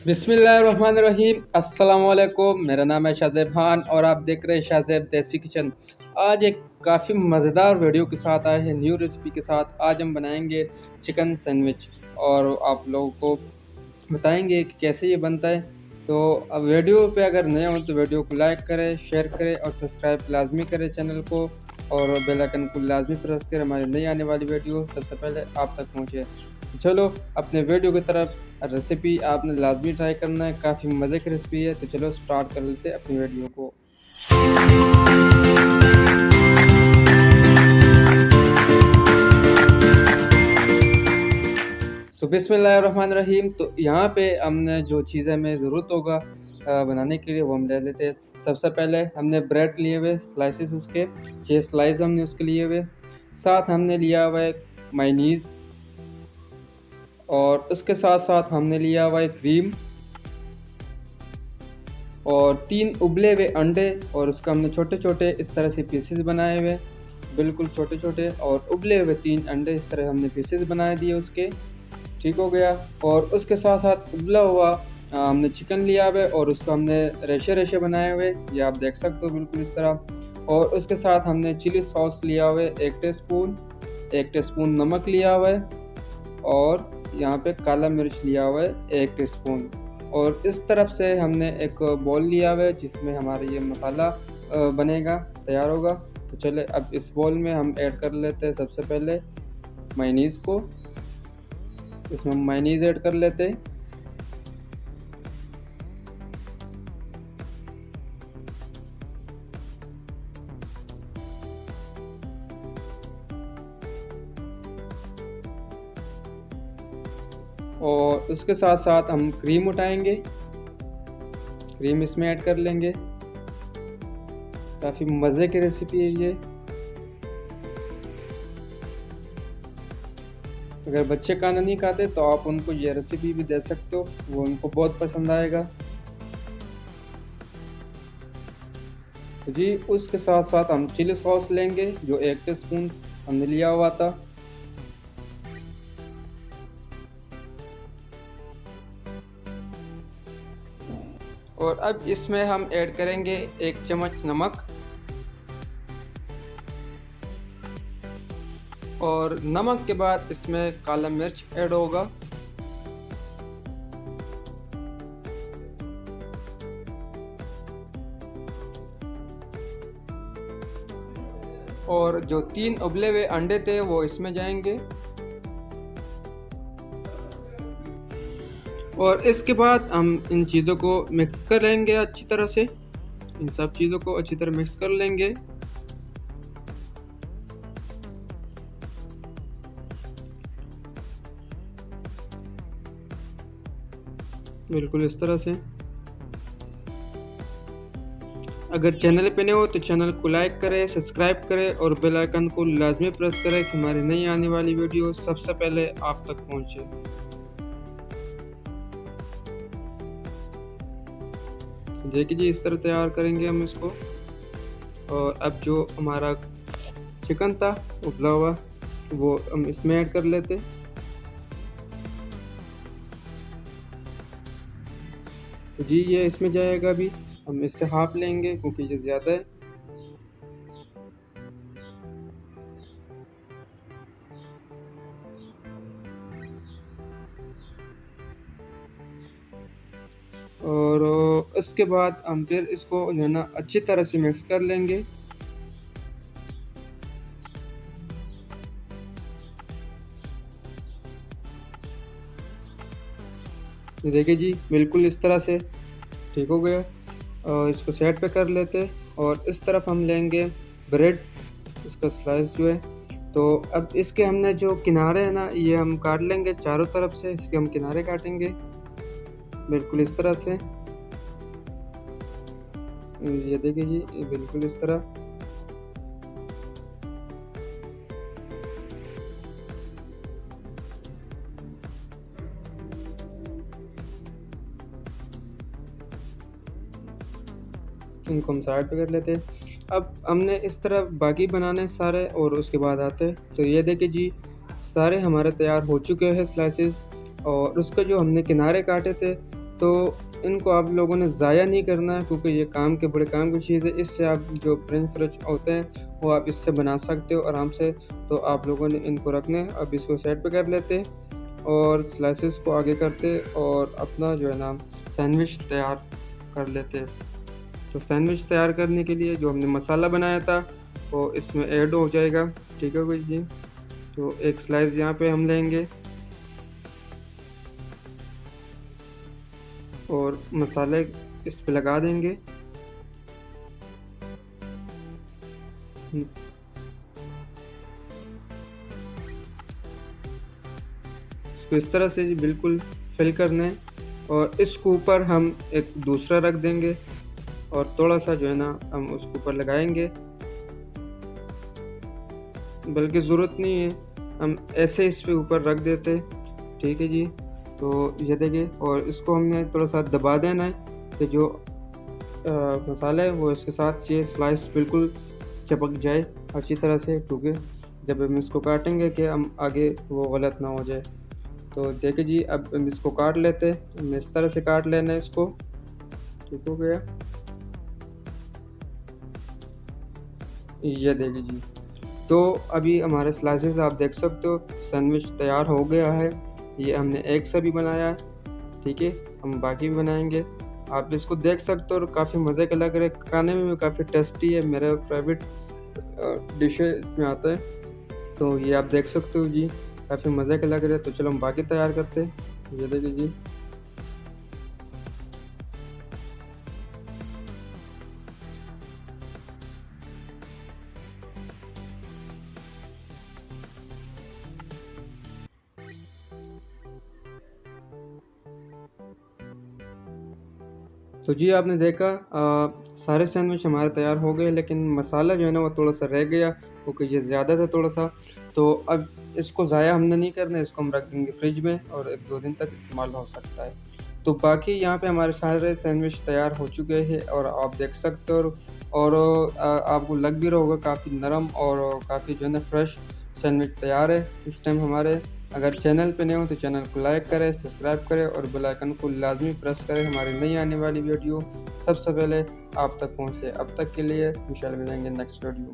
बिस्मिल्लाहिर्रहमानिर्रहीम। अस्सलाम वालेकुम। मेरा नाम है शाहज़ेब खान और आप देख रहे हैं शाहज़ेब देसी किचन। आज एक काफ़ी मज़ेदार वीडियो के साथ आए हैं, न्यू रेसिपी के साथ। आज हम बनाएंगे चिकन सैंडविच और आप लोगों को बताएंगे कि कैसे ये बनता है। तो अब वीडियो पे अगर नए हो तो वीडियो को लाइक करें, शेयर करें और सब्सक्राइब लाजमी करें चैनल को, और बेल आइकन को लाजमी प्रेस करें हमारी नई आने वाली वीडियो सबसे पहले आप तक पहुँचे। चलो अपने वीडियो की तरफ। रेसिपी आपने लाजमी ट्राई करना है, काफ़ी मज़े की रेसिपी है। तो चलो स्टार्ट कर लेते हैं अपनी वीडियो को। तो बिस्मिल्लाहिर्रहमानिर्रहीम। तो यहाँ पे हमने जो चीज़ें हमें ज़रूरत होगा बनाने के लिए वो हम ले लेते हैं। सबसे पहले हमने ब्रेड लिए हुए स्लाइसेस, उसके 6 स्लाइस हमने उसके लिए हुए। साथ हमने लिया हुआ है मायोनीज़, और उसके साथ साथ हमने लिया हुआ है क्रीम और 3 उबले हुए अंडे, और उसका हमने छोटे छोटे इस तरह से पीसेस बनाए हुए, बिल्कुल छोटे छोटे, और उबले हुए 3 अंडे इस तरह हमने पीसेस बना दिए उसके। ठीक हो गया। और उसके साथ साथ उबला हुआ हमने चिकन लिया हुआ और उसको हमने रेशे रेशे बनाए हुए, ये आप देख सकते हो बिल्कुल इस तरह। और उसके साथ हमने चिली सॉस लिया हुआ है 1 टीस्पून नमक लिया हुआ है, और यहाँ पे काला मिर्च लिया हुआ है 1 टीस्पून। और इस तरफ से हमने एक बॉल लिया हुआ है जिसमें हमारा ये मसाला बनेगा, तैयार होगा। तो चले अब इस बॉल में हम ऐड कर लेते हैं सबसे पहले मायोनीज़ को। इसमें हम मायोनीज़ ऐड कर लेते हैं। और उसके साथ साथ हम क्रीम उठाएंगे, क्रीम इसमें ऐड कर लेंगे। काफ़ी मज़े की रेसिपी है ये। अगर बच्चे खाना नहीं खाते तो आप उनको ये रेसिपी भी दे सकते हो, वो उनको बहुत पसंद आएगा। तो जी उसके साथ साथ हम चिली सॉस लेंगे जो 1 टीस्पून हमने लिया हुआ था। और अब इसमें हम ऐड करेंगे 1 चम्मच नमक, और नमक के बाद इसमें काला मिर्च ऐड होगा। और जो 3 उबले हुए अंडे थे वो इसमें जाएंगे। और इसके बाद हम इन चीज़ों को मिक्स कर लेंगे अच्छी तरह से, इन सब चीज़ों को अच्छी तरह मिक्स कर लेंगे। बिल्कुल इस तरह से। अगर चैनल पे नए हो तो चैनल को लाइक करें, सब्सक्राइब करें और बेल आइकन को लाजमी प्रेस करें कि हमारी नई आने वाली वीडियो सबसे पहले आप तक पहुंचे। देखिए जी इस तरह तैयार करेंगे हम इसको। और अब जो हमारा चिकन था उबला हुआ वो हम इसमें ऐड कर लेते। तो जी ये इसमें जाएगा, अभी हम इससे हाफ लेंगे क्योंकि ये ज़्यादा है। और उसके बाद हम फिर इसको जो है ना अच्छी तरह से मिक्स कर लेंगे। देखिए जी बिल्कुल इस तरह से ठीक हो गया। और इसको साइड पे कर लेते। और इस तरफ हम लेंगे ब्रेड, इसका स्लाइस जो है। तो अब इसके हमने जो किनारे हैं ना ये हम काट लेंगे, चारों तरफ से इसके हम किनारे काटेंगे बिल्कुल इस तरह से। ये देखिए जी ये बिल्कुल इस तरह। इनको हम साइड पे कर लेते हैं। अब हमने इस तरह बाकी बनाने सारे, और उसके बाद आते हैं। तो ये देखिए जी सारे हमारे तैयार हो चुके हैं स्लाइसेस। और उसके जो हमने किनारे काटे थे तो तो इनको आप लोगों ने ज़ाया नहीं करना है, क्योंकि ये काम के बड़े काम की चीज़ है। इससे आप जो फ्रेंच फ्राइज होते हैं वो आप इससे बना सकते हो आराम से। तो आप लोगों ने इनको रखना है। अब इसको साइड पे कर लेते और स्लाइसेस को आगे करते और अपना जो है ना सैंडविच तैयार कर लेते। तो सैंडविच तैयार करने के लिए जो हमने मसाला बनाया था वो इसमें ऐड हो जाएगा। ठीक है जी। तो एक स्लाइस यहाँ पे हम लेंगे और मसाले इस पे लगा देंगे। इसको इस तरह से बिल्कुल फिल करना है और इसके ऊपर हम एक दूसरा रख देंगे और थोड़ा सा जो है ना हम उसके ऊपर लगाएंगे, बल्कि ज़रूरत नहीं है, हम ऐसे इस पे ऊपर रख देते। ठीक है जी। तो ये देखिए, और इसको हमने थोड़ा सा दबा देना है कि जो मसाला है वो इसके साथ ये स्लाइस बिल्कुल चिपक जाए अच्छी तरह से, क्योंकि जब हम इसको काटेंगे कि हम आगे वो गलत ना हो जाए। तो देखिए जी, अब हम इसको काट लेते हैं। हमने इस तरह से काट लेना है इसको। ठीक हो गया। ये देखिए जी, तो अभी हमारे स्लाइसेस आप देख सकते हो सैंडविच तैयार हो गया है। ये हमने एक से भी बनाया है। ठीक है, हम बाकी भी बनाएंगे। आप इसको देख सकते हो और काफ़ी मज़े का लग रहा है, खाने में भी काफ़ी टेस्टी है। मेरा फेवरेट डिश है इसमें आता है। तो ये आप देख सकते हो जी, काफ़ी मज़े का लग रहा है। तो चलो हम बाकी तैयार करते हैं। ये देखिए जी। तो जी आपने देखा सारे सैंडविच हमारे तैयार हो गए, लेकिन मसाला जो है ना वो थोड़ा सा रह गया, क्योंकि ये ज़्यादा था थोड़ा सा। तो अब इसको ज़ाया हमने नहीं करना है, इसको हम रख देंगे फ्रिज में और 1-2 दिन तक इस्तेमाल हो सकता है। तो बाकी यहाँ पे हमारे सारे सैंडविच तैयार हो चुके हैं और आप देख सकते हो। और आपको लग भी रहा होगा काफ़ी नरम और काफ़ी जो है ना फ्रेश सैंडविच तैयार है इस टाइम हमारे। अगर चैनल पे नए हो तो चैनल को लाइक करें, सब्सक्राइब करें और बेल आइकन को लाजमी प्रेस करें, हमारी नई आने वाली वीडियो सबसे पहले आप तक पहुंचे। अब तक के लिए इंशाल्लाह मिलेंगे नेक्स्ट वीडियो।